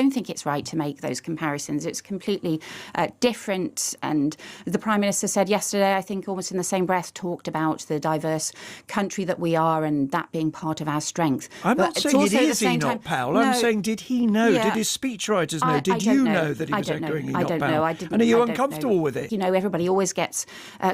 don't think it's right to make those comparisons. It's completely different. And the Prime Minister said yesterday, I think almost in the same breath, talked about the diverse country that we are and that being part of our strength. I'm not saying it is Enoch Powell. I'm saying, did he know? Did his speechwriters know? Did you know that he was echoing Enoch Powell? And are you uncomfortable with it? You know, everybody always gets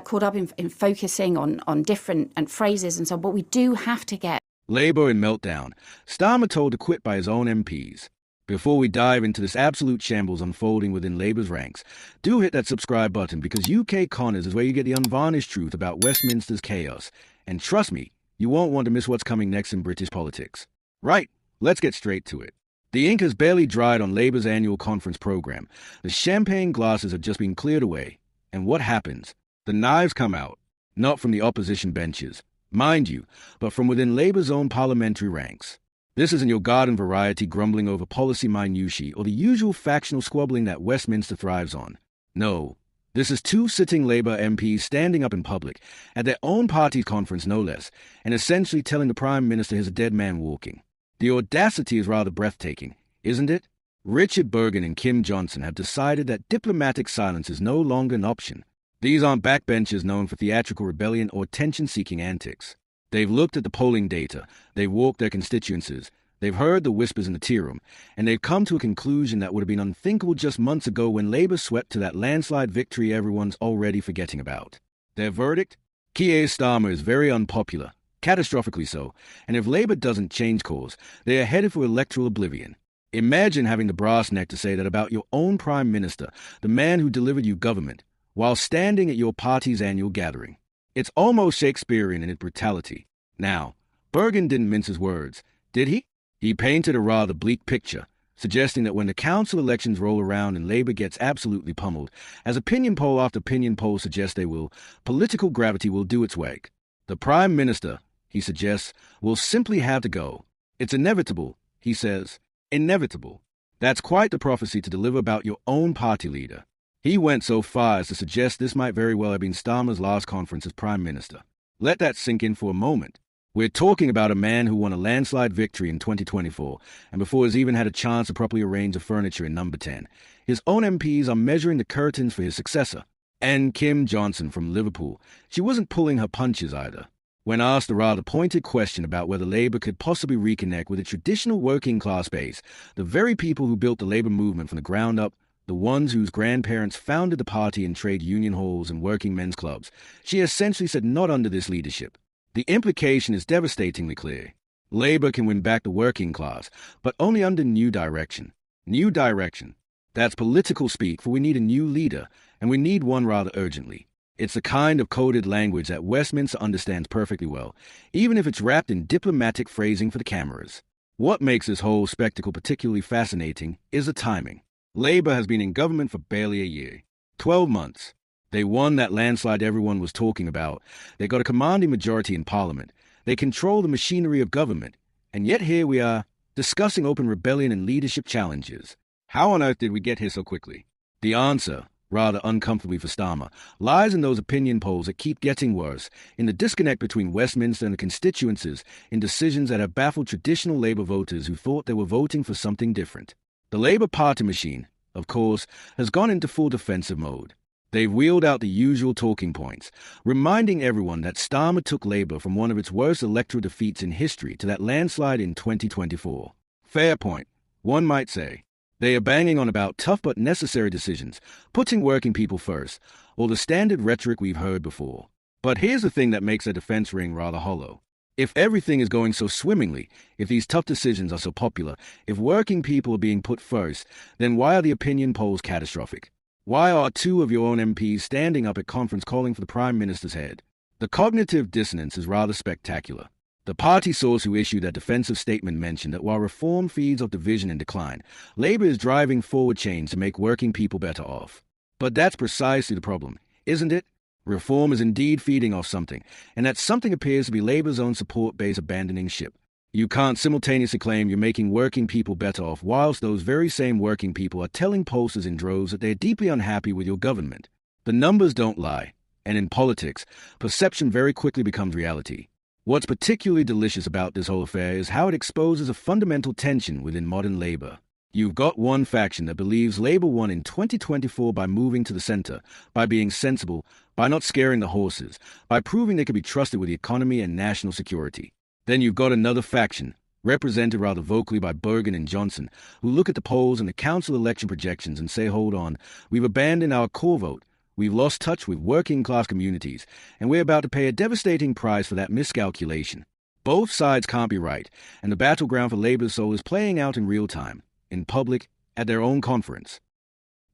caught up in focusing on different phrases and so on, but we do have to get... Labour in meltdown. Starmer told to quit by his own MPs. Before we dive into this absolute shambles unfolding within Labour's ranks, do hit that subscribe button, because UK Connors is where you get the unvarnished truth about Westminster's chaos. And trust me, you won't want to miss what's coming next in British politics. Right, let's get straight to it. The ink has barely dried on Labour's annual conference programme. The champagne glasses have just been cleared away. And what happens? The knives come out, not from the opposition benches, mind you, but from within Labour's own parliamentary ranks. This isn't your garden variety grumbling over policy minutiae or the usual factional squabbling that Westminster thrives on. No, this is two sitting Labour MPs standing up in public, at their own party's conference no less, and essentially telling the Prime Minister he's a dead man walking. The audacity is rather breathtaking, isn't it? Richard Burgon and Kim Johnson have decided that diplomatic silence is no longer an option. These aren't backbenchers known for theatrical rebellion or attention-seeking antics. They've looked at the polling data, they've walked their constituencies, they've heard the whispers in the tea room, and they've come to a conclusion that would have been unthinkable just months ago when Labour swept to that landslide victory everyone's already forgetting about. Their verdict? Keir Starmer is very unpopular, catastrophically so, and if Labour doesn't change course, they are headed for electoral oblivion. Imagine having the brass neck to say that about your own Prime Minister, the man who delivered you government, while standing at your party's annual gathering. It's almost Shakespearean in its brutality. Now, Burgon didn't mince his words, did he? He painted a rather bleak picture, suggesting that when the council elections roll around and Labour gets absolutely pummeled, as opinion poll after opinion poll suggests they will, political gravity will do its work. The Prime Minister, he suggests, will simply have to go. It's inevitable, he says. Inevitable. That's quite the prophecy to deliver about your own party leader. He went so far as to suggest this might very well have been Starmer's last conference as Prime Minister. Let that sink in for a moment. We're talking about a man who won a landslide victory in 2024, and before he's even had a chance to properly arrange the furniture in Number 10. His own MPs are measuring the curtains for his successor. And Kim Johnson from Liverpool, she wasn't pulling her punches either. When asked a rather pointed question about whether Labour could possibly reconnect with a traditional working-class base, the very people who built the Labour movement from the ground up, the ones whose grandparents founded the party in trade union halls and working men's clubs, she essentially said not under this leadership. The implication is devastatingly clear. Labour can win back the working class, but only under new direction. New direction. That's political speak, for we need a new leader, and we need one rather urgently. It's the kind of coded language that Westminster understands perfectly well, even if it's wrapped in diplomatic phrasing for the cameras. What makes this whole spectacle particularly fascinating is the timing. Labour has been in government for barely a year. 12 months. They won that landslide everyone was talking about. They got a commanding majority in Parliament. They control the machinery of government. And yet here we are, discussing open rebellion and leadership challenges. How on earth did we get here so quickly? The answer, rather uncomfortably for Starmer, lies in those opinion polls that keep getting worse, in the disconnect between Westminster and the constituencies, in decisions that have baffled traditional Labour voters who thought they were voting for something different. The Labour party machine, of course, has gone into full defensive mode. They've wheeled out the usual talking points, reminding everyone that Starmer took Labour from one of its worst electoral defeats in history to that landslide in 2024. Fair point, one might say. They are banging on about tough but necessary decisions, putting working people first, or the standard rhetoric we've heard before. But here's the thing that makes their defense ring rather hollow. If everything is going so swimmingly, if these tough decisions are so popular, if working people are being put first, then why are the opinion polls catastrophic? Why are two of your own MPs standing up at conference calling for the Prime Minister's head? The cognitive dissonance is rather spectacular. The party source who issued that defensive statement mentioned that while reform feeds off division and decline, Labour is driving forward change to make working people better off. But that's precisely the problem, isn't it? Reform is indeed feeding off something, and that something appears to be Labour's own support base abandoning ship. You can't simultaneously claim you're making working people better off whilst those very same working people are telling pollsters in droves that they're deeply unhappy with your government. The numbers don't lie, and in politics, perception very quickly becomes reality. What's particularly delicious about this whole affair is how it exposes a fundamental tension within modern Labour. You've got one faction that believes Labour won in 2024 by moving to the centre, by being sensible, by not scaring the horses, by proving they could be trusted with the economy and national security. Then you've got another faction, represented rather vocally by Bergen and Johnson, who look at the polls and the council election projections and say, hold on, we've abandoned our core vote, we've lost touch with working-class communities, and we're about to pay a devastating price for that miscalculation. Both sides can't be right, and the battleground for Labour's soul is playing out in real time, in public, at their own conference.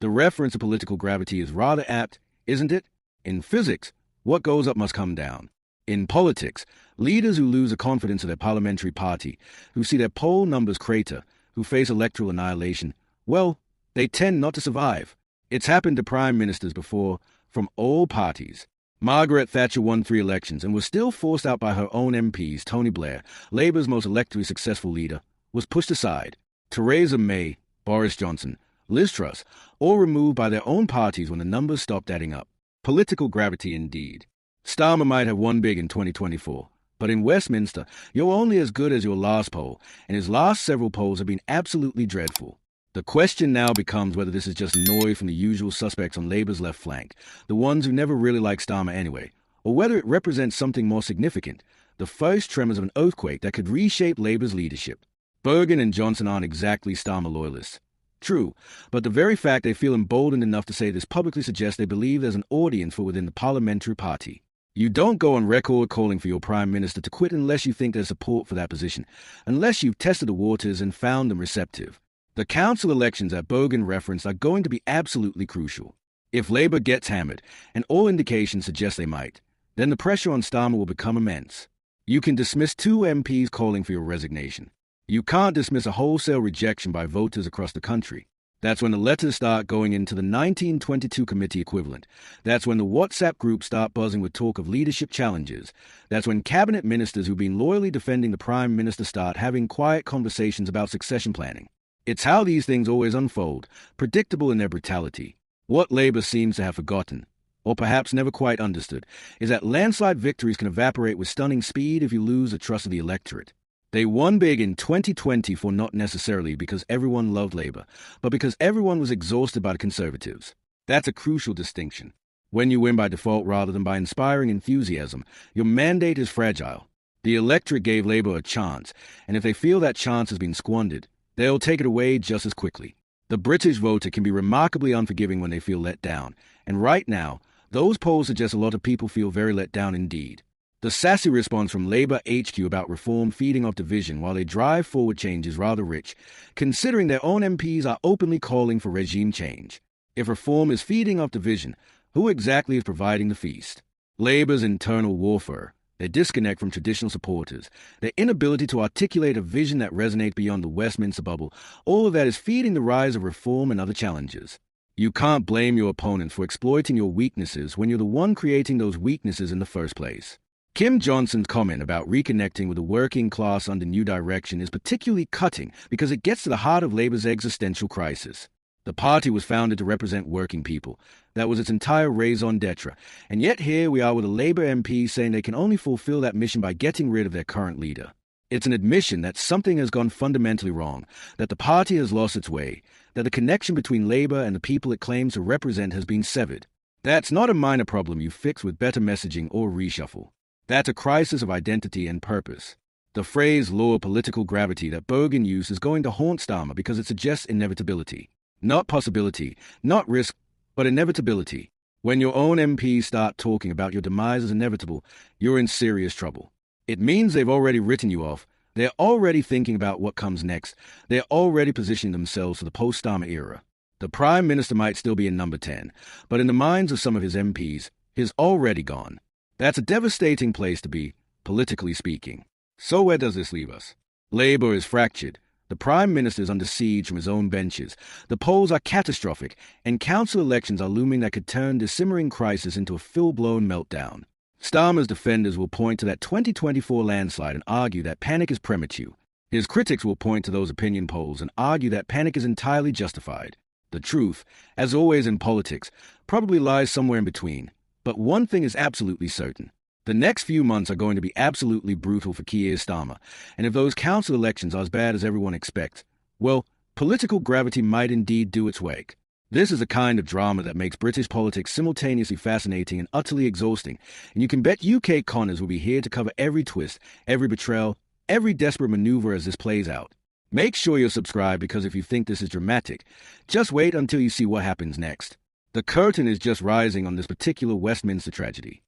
The reference to political gravity is rather apt, isn't it? In physics, what goes up must come down. In politics, leaders who lose the confidence of their parliamentary party, who see their poll numbers crater, who face electoral annihilation, well, they tend not to survive. It's happened to prime ministers before, from all parties. Margaret Thatcher won 3 elections and was still forced out by her own MPs. Tony Blair, Labour's most electorally successful leader, was pushed aside. Theresa May, Boris Johnson, Liz Truss, all removed by their own parties when the numbers stopped adding up. Political gravity indeed. Starmer might have won big in 2024, but in Westminster, you're only as good as your last poll, and his last several polls have been absolutely dreadful. The question now becomes whether this is just noise from the usual suspects on Labour's left flank, the ones who never really liked Starmer anyway, or whether it represents something more significant, the first tremors of an earthquake that could reshape Labour's leadership. Bergen and Johnson aren't exactly Starmer loyalists. True, but the very fact they feel emboldened enough to say this publicly suggests they believe there's an audience for within the parliamentary party. You don't go on record calling for your prime minister to quit unless you think there's support for that position, unless you've tested the waters and found them receptive. The council elections that Bergen referenced are going to be absolutely crucial. If Labour gets hammered, and all indications suggest they might, then the pressure on Starmer will become immense. You can dismiss 2 MPs calling for your resignation. You can't dismiss a wholesale rejection by voters across the country. That's when the letters start going into the 1922 committee equivalent. That's when the WhatsApp groups start buzzing with talk of leadership challenges. That's when cabinet ministers who've been loyally defending the prime minister start having quiet conversations about succession planning. It's how these things always unfold, predictable in their brutality. What Labour seems to have forgotten, or perhaps never quite understood, is that landslide victories can evaporate with stunning speed if you lose the trust of the electorate. They won big in 2020 for not necessarily because everyone loved Labour, but because everyone was exhausted by the Conservatives. That's a crucial distinction. When you win by default rather than by inspiring enthusiasm, your mandate is fragile. The electorate gave Labour a chance, and if they feel that chance has been squandered, they'll take it away just as quickly. The British voter can be remarkably unforgiving when they feel let down, and right now, those polls suggest a lot of people feel very let down indeed. The sassy response from Labour HQ about reform feeding off division while they drive forward change is rather rich, considering their own MPs are openly calling for regime change. If reform is feeding off division, who exactly is providing the feast? Labour's internal warfare, their disconnect from traditional supporters, their inability to articulate a vision that resonates beyond the Westminster bubble, all of that is feeding the rise of reform and other challenges. You can't blame your opponents for exploiting your weaknesses when you're the one creating those weaknesses in the first place. Kim Johnson's comment about reconnecting with the working class under new direction is particularly cutting because it gets to the heart of Labour's existential crisis. The party was founded to represent working people. That was its entire raison d'etre. And yet here we are with a Labour MP saying they can only fulfill that mission by getting rid of their current leader. It's an admission that something has gone fundamentally wrong, that the party has lost its way, that the connection between Labour and the people it claims to represent has been severed. That's not a minor problem you fix with better messaging or reshuffle. That's a crisis of identity and purpose. The phrase lower political gravity that Bergen used is going to haunt Starmer because it suggests inevitability. Not possibility, not risk, but inevitability. When your own MPs start talking about your demise as inevitable, you're in serious trouble. It means they've already written you off. They're already thinking about what comes next. They're already positioning themselves for the post-Starmer era. The Prime Minister might still be in number 10, but in the minds of some of his MPs, he's already gone. That's a devastating place to be, politically speaking. So where does this leave us? Labour is fractured. The Prime Minister is under siege from his own benches. The polls are catastrophic, and council elections are looming that could turn this simmering crisis into a full-blown meltdown. Starmer's defenders will point to that 2024 landslide and argue that panic is premature. His critics will point to those opinion polls and argue that panic is entirely justified. The truth, as always in politics, probably lies somewhere in between. But one thing is absolutely certain. The next few months are going to be absolutely brutal for Keir Starmer, and if those council elections are as bad as everyone expects, well, political gravity might indeed do its work. This is a kind of drama that makes British politics simultaneously fascinating and utterly exhausting, and you can bet UK Connors will be here to cover every twist, every betrayal, every desperate maneuver as this plays out. Make sure you're subscribed, because if you think this is dramatic, just wait until you see what happens next. The curtain is just rising on this particular Westminster tragedy.